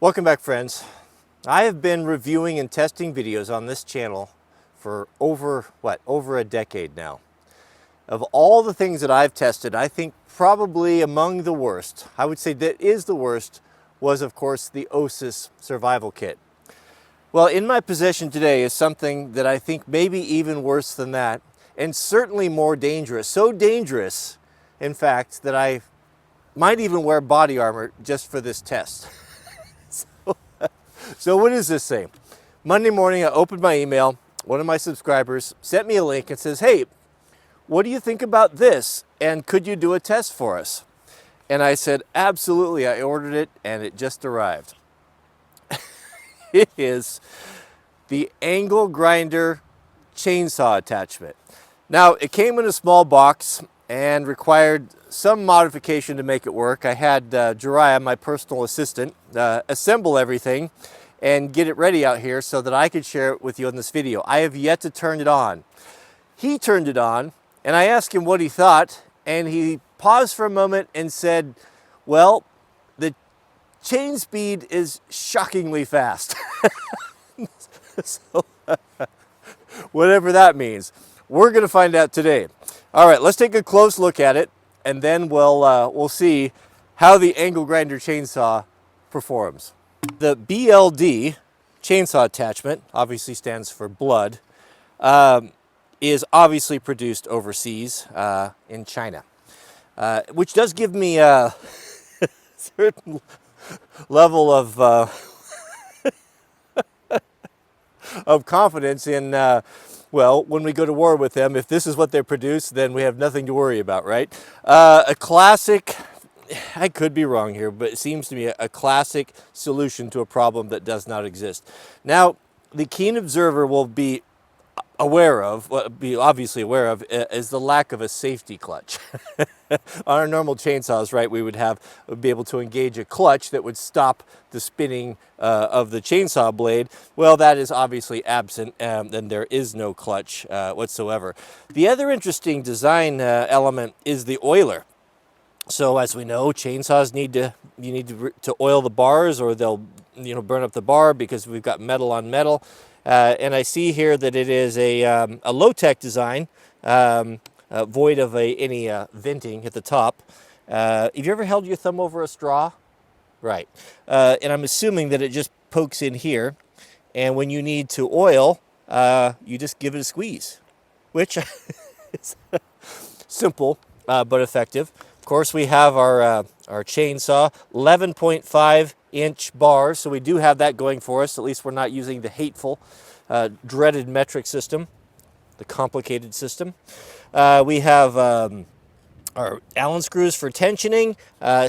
Welcome back, friends. I have been reviewing and testing videos on this channel for over a decade now. Of all the things that I've tested, I think probably among the worst, I would say that is the worst, was of course the OSIS survival kit. Well, in my possession today is something that I think maybe even worse than that, and certainly more dangerous. So dangerous, in fact, that I might even wear body armor just for this test. So what does this say? Monday morning, I opened my email. One of my subscribers sent me a link and says, hey, what do you think about this? And could you do a test for us? And I said, absolutely. I ordered it and it just arrived. It is the angle grinder chainsaw attachment. Now, it came in a small box and required some modification to make it work. I had Jariah, my personal assistant, assemble everything and get it ready out here so that I could share it with you in this video. I have yet to turn it on. He turned it on and I asked him what he thought, and he paused for a moment and said, well, the chain speed is shockingly fast. So, whatever that means. We're gonna find out today. All right, let's take a close look at it and then we'll see how the angle grinder chainsaw performs. The BLD chainsaw attachment, obviously stands for blood, is obviously produced overseas in China, which does give me a certain level of confidence in, well, when we go to war with them, if this is what they produce, then we have nothing to worry about, right? A classic, I could be wrong here, but it seems to me a classic solution to a problem that does not exist. Now, the keen observer will be aware of, obviously aware of, is the lack of a safety clutch. On our normal chainsaws, right, we would be able to engage a clutch that would stop the spinning of the chainsaw blade. Well, that is obviously absent, and there is no clutch whatsoever. The other interesting design element is the oiler. So as we know, chainsaws need to oil the bars, or they'll burn up the bar because we've got metal on metal. And I see here that it is a low-tech design, void of any venting at the top. Have you ever held your thumb over a straw? Right. And I'm assuming that it just pokes in here, and when you need to oil, you just give it a squeeze, which is simple but effective. Of course, we have our chainsaw, 11.5-inch bars, so we do have that going for us. At least we're not using the hateful, dreaded metric system, the complicated system. We have our Allen screws for tensioning,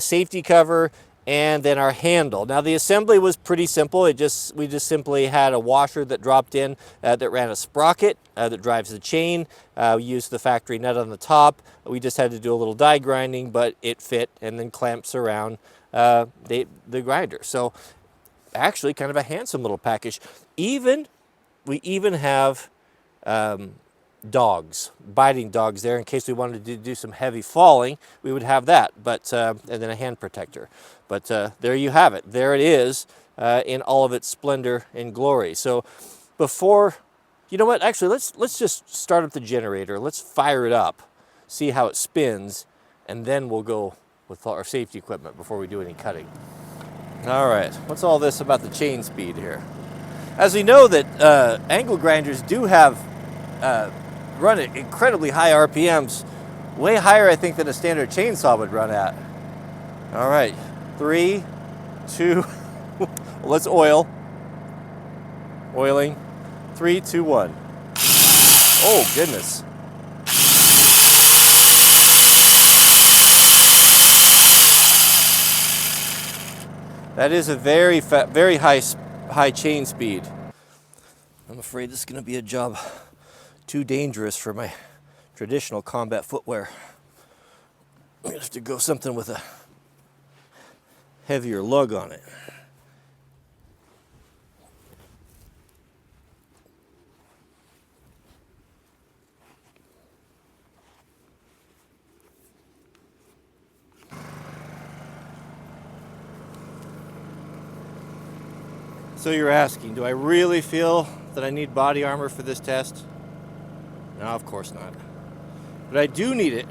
safety cover, and then our handle. Now the assembly was pretty simple. We just simply had a washer that dropped in that ran a sprocket that drives the chain. We used the factory nut on the top. We just had to do a little die grinding, but it fit and then clamps around the grinder. So actually kind of a handsome little package. We even have dogs, biting dogs there in case we wanted to do some heavy falling. We would have that, but and then a hand protector. But there you have it. There it is in all of its splendor and glory. So before, you know what? Actually, let's just start up the generator. Let's fire it up, see how it spins, and then we'll go with our safety equipment before we do any cutting. All right. What's all this about the chain speed here? As we know that angle grinders do have run at incredibly high RPMs, way higher, I think, than a standard chainsaw would run at. All right, 3, 2, let's oil. Oiling, 3, 2, 1. Oh, goodness. That is a very high chain speed. I'm afraid this is going to be a job too dangerous for my traditional combat footwear. I'm going to have to go something with a heavier lug on it. So you're asking, do I really feel that I need body armor for this test? No, of course not. But I do need it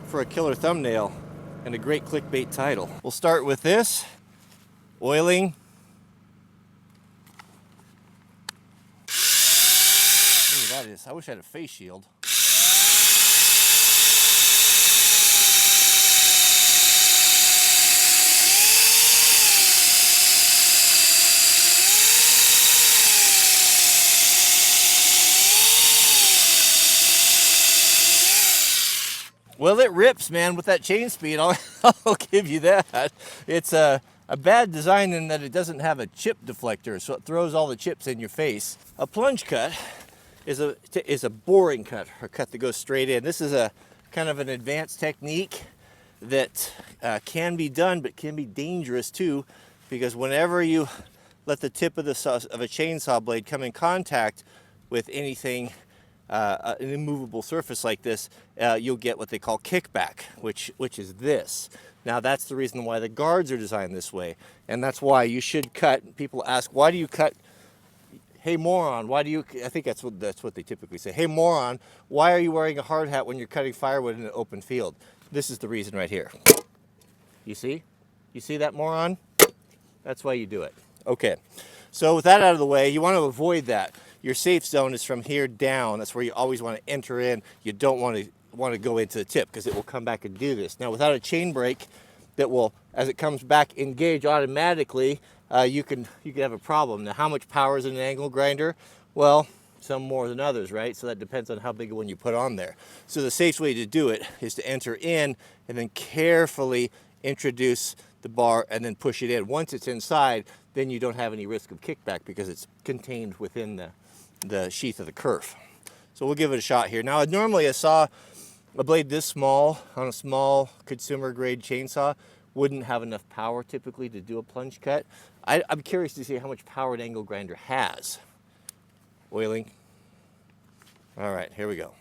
for a killer thumbnail and a great clickbait title. We'll start with this, oiling. Ooh, that is, I wish I had a face shield. Well, it rips, man, with that chain speed. I'll give you that. It's a bad design in that it doesn't have a chip deflector, so it throws all the chips in your face. A plunge cut is a boring cut, or cut that goes straight in. This is a kind of an advanced technique that can be done, but can be dangerous too, because whenever you let the tip of a chainsaw blade come in contact with anything, an immovable surface like this, you'll get what they call kickback, which is this. Now that's the reason why the guards are designed this way, and that's why you should cut. People ask, why do you cut? Hey moron, why do you? I think that's what they typically say. Hey moron, why are you wearing a hard hat when you're cutting firewood in an open field? This is the reason right here. You see? You see that, moron? That's why you do it. Okay, so with that out of the way, you want to avoid that. Your safe zone is from here down. That's where you always want to enter in. You don't want to go into the tip because it will come back and do this. Now, without a chain brake that will, as it comes back, engage automatically, you can have a problem. Now, how much power is in an angle grinder? Well, some more than others, right? So that depends on how big a one you put on there. So the safe way to do it is to enter in and then carefully introduce the bar and then push it in. Once it's inside, then you don't have any risk of kickback because it's contained within the sheath of the kerf. So we'll give it a shot here. Now, normally I saw a blade this small on a small consumer grade chainsaw wouldn't have enough power typically to do a plunge cut. I'm curious to see how much power an angle grinder has. Oiling. All right, here we go.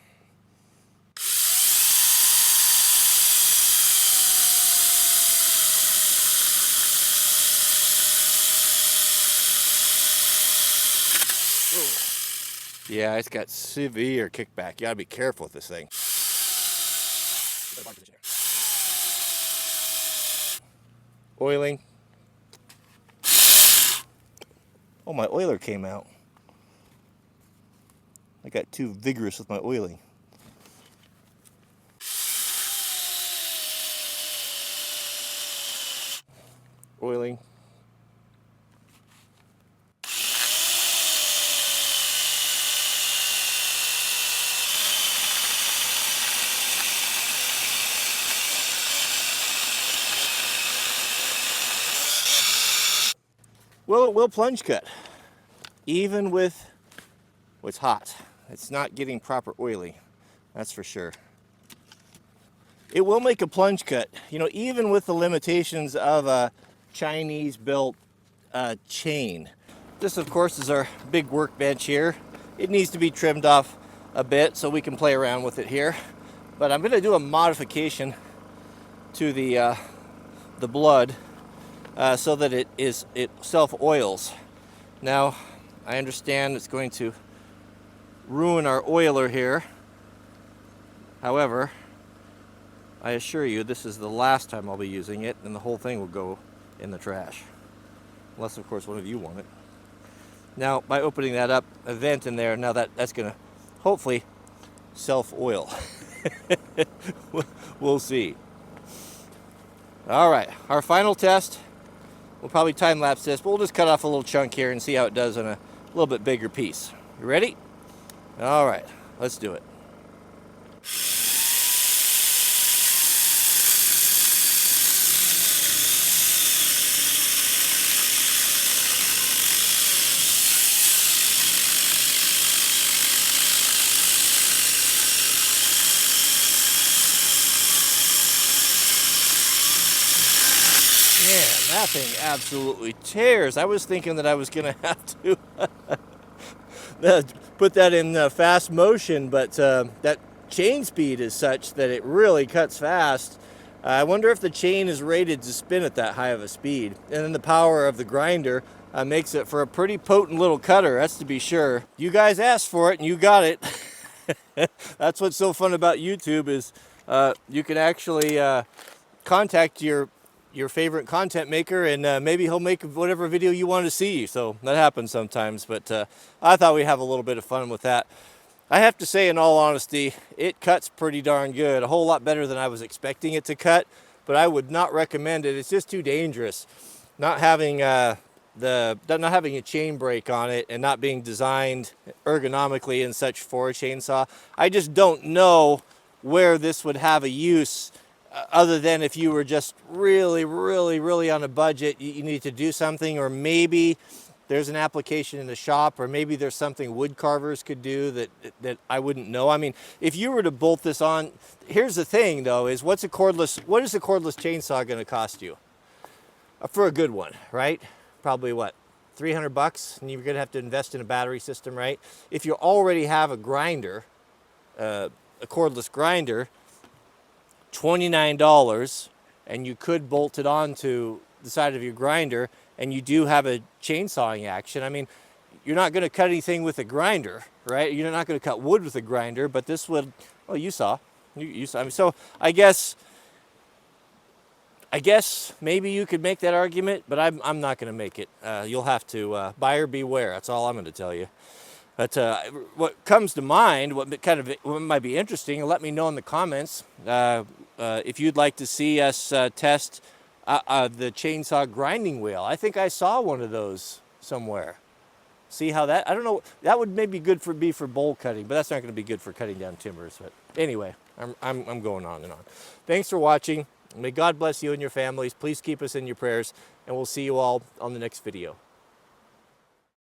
Yeah, it's got severe kickback. You gotta be careful with this thing. Oiling. Oh, my oiler came out. I got too vigorous with my oiling. Oiling. Well, it will plunge cut, even with what's hot. It's not getting proper oiling, that's for sure. It will make a plunge cut, you know, even with the limitations of a Chinese-built chain. This, of course, is our big workbench here. It needs to be trimmed off a bit so we can play around with it here. But I'm going to do a modification to the blood. So that it self-oils. Now, I understand it's going to ruin our oiler here. However, I assure you this is the last time I'll be using it, and the whole thing will go in the trash. Unless, of course, one of you want it. Now, by opening that up, a vent in there, now that's going to hopefully self-oil. We'll see. All right, our final test. We'll probably time-lapse this, but we'll just cut off a little chunk here and see how it does on a little bit bigger piece. You ready? All right, let's do it. Man, that thing absolutely tears. I was thinking that I was going to have to put that in fast motion, but that chain speed is such that it really cuts fast. I wonder if the chain is rated to spin at that high of a speed. And then the power of the grinder makes it for a pretty potent little cutter, that's to be sure. You guys asked for it and you got it. That's what's so fun about YouTube is you can actually contact your favorite content maker, and maybe he'll make whatever video you want to see. So that happens sometimes, but I thought we'd have a little bit of fun with that. I have to say, in all honesty, it cuts pretty darn good. A whole lot better than I was expecting it to cut, but I would not recommend it. It's just too dangerous. Not having not having a chain brake on it and not being designed ergonomically and such for a chainsaw. I just don't know where this would have a use other than if you were just really, really, really on a budget, you need to do something, or maybe there's an application in the shop, or maybe there's something wood carvers could do that I wouldn't know. I mean, if you were to bolt this on, here's the thing though, is what is a cordless chainsaw going to cost you? For a good one, right? Probably what, 300 bucks, and you're going to have to invest in a battery system, right? If you already have a grinder, a cordless grinder, $29, and you could bolt it onto the side of your grinder, and you do have a chainsawing action. I mean, you're not going to cut anything with a grinder, right? You're not going to cut wood with a grinder, but this would, well, you saw. You saw. I mean, so I guess maybe you could make that argument, but I'm not going to make it. You'll have to buyer beware. That's all I'm going to tell you. But what comes to mind, what might be interesting, let me know in the comments if you'd like to see us test the chainsaw grinding wheel. I think I saw one of those somewhere. See how that, I don't know, that would maybe be for bowl cutting, but that's not going to be good for cutting down timbers. But anyway, I'm going on and on. Thanks for watching. May God bless you and your families. Please keep us in your prayers, and we'll see you all on the next video.